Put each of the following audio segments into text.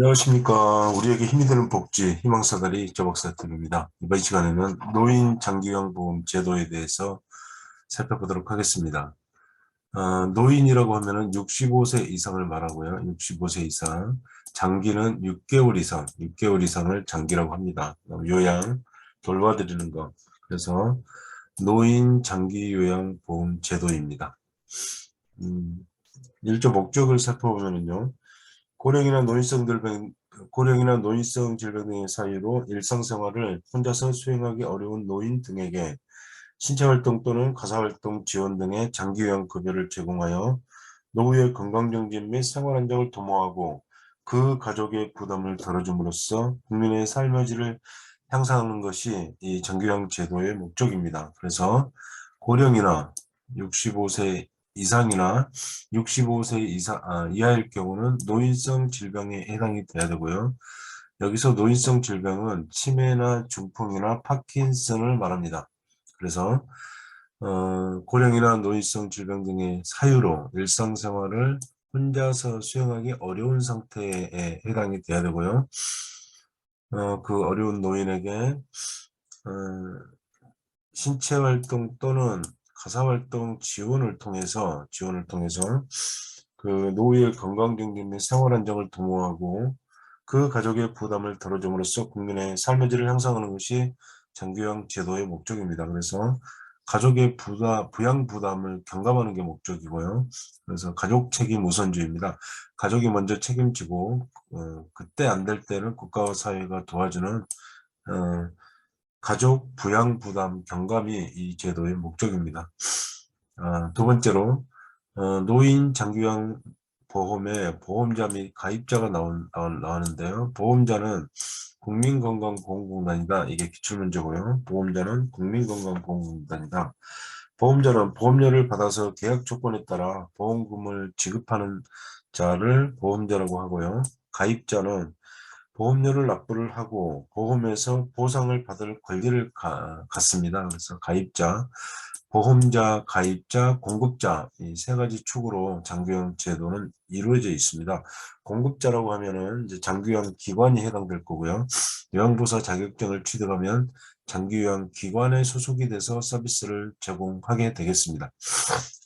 안녕하십니까. 우리에게 힘이 되는 복지, 희망사다리 조박사팀입니다. 이번 시간에는 노인 장기요양보험 제도에 대해서 살펴보도록 하겠습니다. 노인이라고 하면은 65세 이상을 말하고요. 65세 이상, 장기는 6개월 이상, 6개월 이상을 장기라고 합니다. 요양, 돌봐드리는 것. 그래서 노인 장기요양보험 제도입니다. 일조 목적을 살펴보면요. 고령이나 노인성 질병 등의 사유로 일상생활을 혼자서 수행하기 어려운 노인 등에게 신체활동 또는 가사활동 지원 등의 장기요양 급여를 제공하여 노후의 건강정진 및 생활안정을 도모하고 그 가족의 부담을 덜어줌으로써 국민의 삶의 질을 향상하는 것이 이 장기요양 제도의 목적입니다. 그래서 고령이나 65세 이상이나 65세 이하일 경우는 노인성 질병에 해당이 돼야 되고요. 여기서 노인성 질병은 치매나 중풍이나 파킨슨을 말합니다. 그래서 고령이나 노인성 질병 등의 사유로 일상생활을 혼자서 수행하기 어려운 상태에 해당이 돼야 되고요. 그 어려운 노인에게 신체활동 또는 가사활동 지원을 통해서 그 노후의 건강정진 및 생활안정을 도모하고 그 가족의 부담을 덜어줌으로써 국민의 삶의 질을 향상하는 것이 장기요양 제도의 목적입니다. 그래서 가족의 부양 부담을 경감하는 게 목적이고요. 그래서 가족 책임 우선주의입니다. 가족이 먼저 책임지고 그때 안 될 때는 국가와 사회가 도와주는 가족 부양 부담 경감이 이 제도의 목적입니다. 두 번째로 노인 장기요양 보험에 보험자 및 가입자가 나오는데요. 보험자는 국민건강보험공단이다. 이게 기출문제고요. 보험자는 국민건강보험공단이다. 보험자는 보험료를 받아서 계약 조건에 따라 보험금을 지급하는 자를 보험자라고 하고요. 가입자는 보험료를 납부를 하고 보험에서 보상을 받을 권리를 갖습니다. 그래서 가입자, 보험자, 가입자, 공급자 이 세 가지 축으로 장기요양 제도는 이루어져 있습니다. 공급자라고 하면은 이제 장기요양 기관이 해당될 거고요. 요양보호사 자격증을 취득하면 장기요양 기관에 소속이 돼서 서비스를 제공하게 되겠습니다.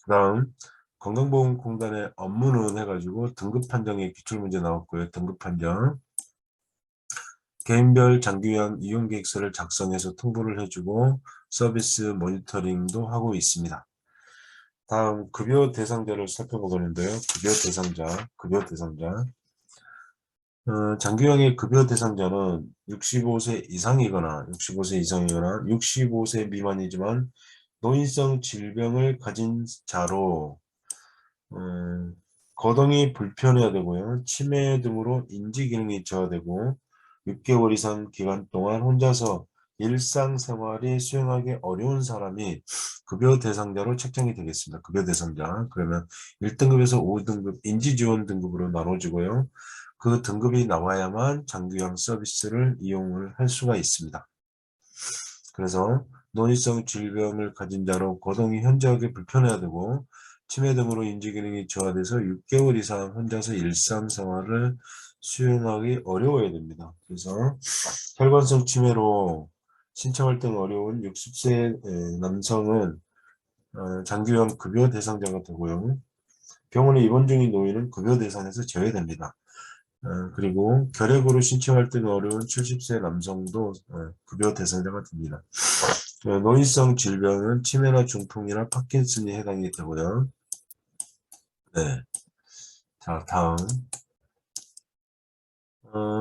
그다음 건강보험공단의 업무는 해가지고 등급 판정의 기출문제 나왔고요. 등급 판정. 개인별 장기요양 이용계획서를 작성해서 통보를 해주고 서비스 모니터링도 하고 있습니다. 다음 급여 대상자를 살펴보겠는데요. 급여 대상자. 장기요양의 급여 대상자는 65세 이상이거나 65세 미만이지만 노인성 질병을 가진 자로 거동이 불편해야 되고요. 치매 등으로 인지기능이 저하되고 6개월 이상 기간 동안 혼자서 일상생활이 수행하기 어려운 사람이 급여 대상자로 책정이 되겠습니다. 급여 대상자. 그러면 1등급에서 5등급 인지지원 등급으로 나눠지고요. 그 등급이 나와야만 장기요양 서비스를 이용을 할 수가 있습니다. 그래서 노인성 질병을 가진 자로 거동이 현저하게 불편해야 되고 치매 등으로 인지기능이 저하돼서 6개월 이상 혼자서 일상생활을 수행하기 어려워야 됩니다. 그래서 혈관성 치매로 신체활동 어려운 60세 남성은 장기요양 급여 대상자가 되고요. 병원에 입원 중인 노인은 급여 대상에서 제외됩니다. 그리고 결핵으로 신체활동이 어려운 70세 남성도 급여 대상자가 됩니다. 노인성 질병은 치매나 중풍이나 파킨슨이 해당이 되고요. 네. 자, 다음.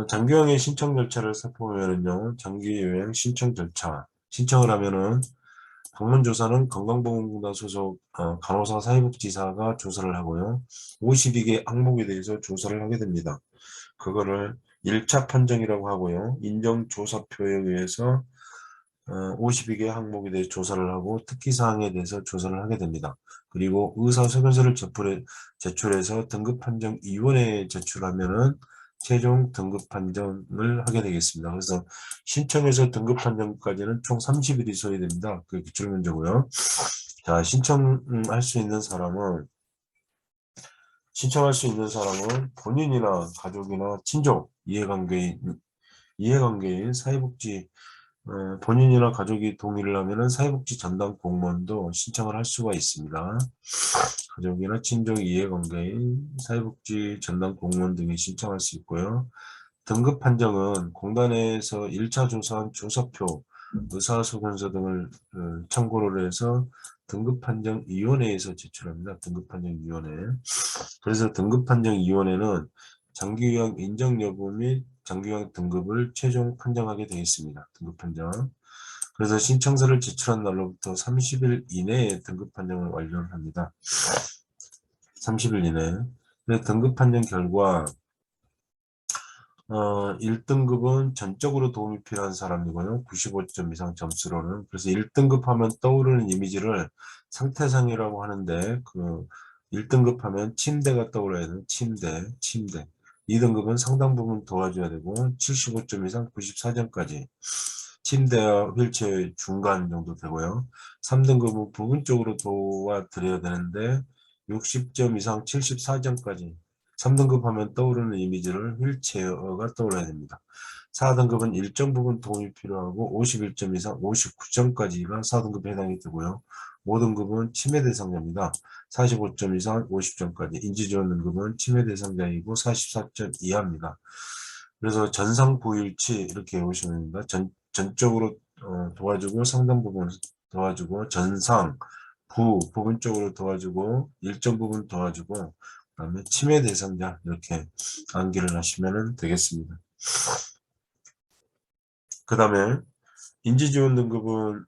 장기요양의 신청 절차를 살펴보면요. 장기요양 신청 절차. 신청을 하면은 방문조사는 건강보험공단 소속 간호사 사회복지사가 조사를 하고요. 52개 항목에 대해서 조사를 하게 됩니다. 그거를 1차 판정이라고 하고요. 인정조사표에 의해서 52개 항목에 대해 조사를 하고 특기사항에 대해서 조사를 하게 됩니다. 그리고 의사소견서를 제출해서 등급판정위원회에 제출하면은 최종 등급판정을 하게 되겠습니다. 그래서 신청해서 등급판정까지는 총 30일이 소요됩니다. 그게 기출문제고요. 자, 신청할 수 있는 사람은 본인이나 가족이나 친족, 이해관계인 사회복지 본인이나 가족이 동의를 하면은 사회복지 전담 공무원도 신청을 할 수가 있습니다. 가족이나 친족 이해관계인 사회복지 전담 공무원 등이 신청할 수 있고요. 등급 판정은 공단에서 1차 조사한 조사표, 의사소견서 등을 참고를 해서 등급판정위원회에서 제출합니다. 등급판정위원회. 그래서 등급판정위원회는 장기요양 인정 여부 및 장기요양 등급을 최종 판정하게 되어 있습니다. 등급판정. 그래서 신청서를 제출한 날로부터 30일 이내에 등급판정을 완료를 합니다. 30일 이내. 등급판정 결과 1등급은 전적으로 도움이 필요한 사람이고요. 95점 이상 점수로는. 그래서 1등급 하면 떠오르는 이미지를 상태상이라고 하는데, 1등급 하면 침대가 떠올라야 되는 침대. 2등급은 상당 부분 도와줘야 되고, 75점 이상 94점까지. 침대와 휠체어의 중간 정도 되고요. 3등급은 부분적으로 도와드려야 되는데, 60점 이상 74점까지. 3등급 하면 떠오르는 이미지를 휠체어가 떠올라야 됩니다. 4등급은 일정 부분 도움이 필요하고 51점 이상 59점까지가 4등급에 해당이 되고요. 5등급은 치매 대상자입니다. 45점 이상 50점까지. 인지지원 등급은 치매 대상자이고 44점 이하입니다. 그래서 전상부일치 이렇게 보시면 됩니다. 전적으로 도와주고 상당 부분 도와주고 부분적으로 도와주고 일정 부분 도와주고 그다음에 치매 대상자 이렇게 암기를 하시면 되겠습니다. 그 다음에 인지지원 등급은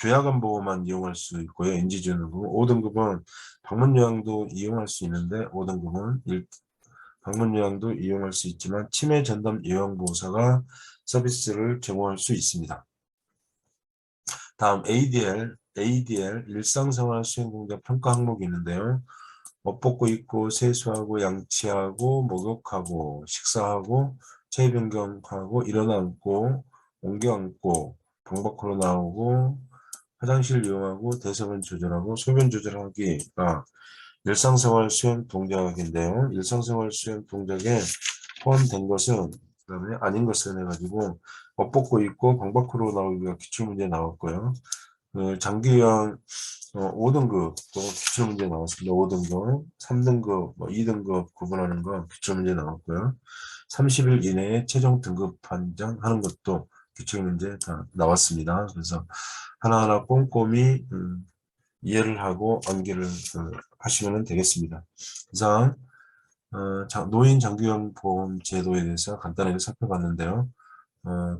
죄악안 보호만 이용할 수 있고요. 인지지원 등급은 5등급은 방문요양도 이용할 수 있는데 5등급은 방문요양도 이용할 수 있지만 치매 전담 요양보호사가 서비스를 제공할 수 있습니다. 다음 ADL 일상생활 수행공자 평가 항목이 있는데요. 옷 벗고 입고 세수하고 양치하고 목욕하고 식사하고 체위 변경하고 일어나 앉고 옮겨 앉고 방 밖으로 나오고 화장실 이용하고 대소변 조절하고 소변 조절하기가 일상생활 수행 동작인데요. 일상생활 수행 동작에 포함된 것은 그다음에 아닌 것을 해가지고 옷 벗고 입고 방 밖으로 나오기가 기출문제 나왔고요. 장기요양 5등급 또 기출문제 나왔습니다. 5등급, 3등급, 2등급 구분하는 거 기출문제 나왔고요. 30일 이내에 최종 등급 판정하는 것도 기출문제 다 나왔습니다. 그래서 하나하나 꼼꼼히 이해를 하고 암기를 하시면 되겠습니다. 이상 노인 장기요양 보험 제도에 대해서 간단하게 살펴봤는데요.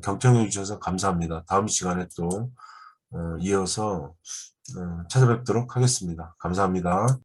경청해 주셔서 감사합니다. 다음 시간에 또 이어서 찾아뵙도록 하겠습니다. 감사합니다.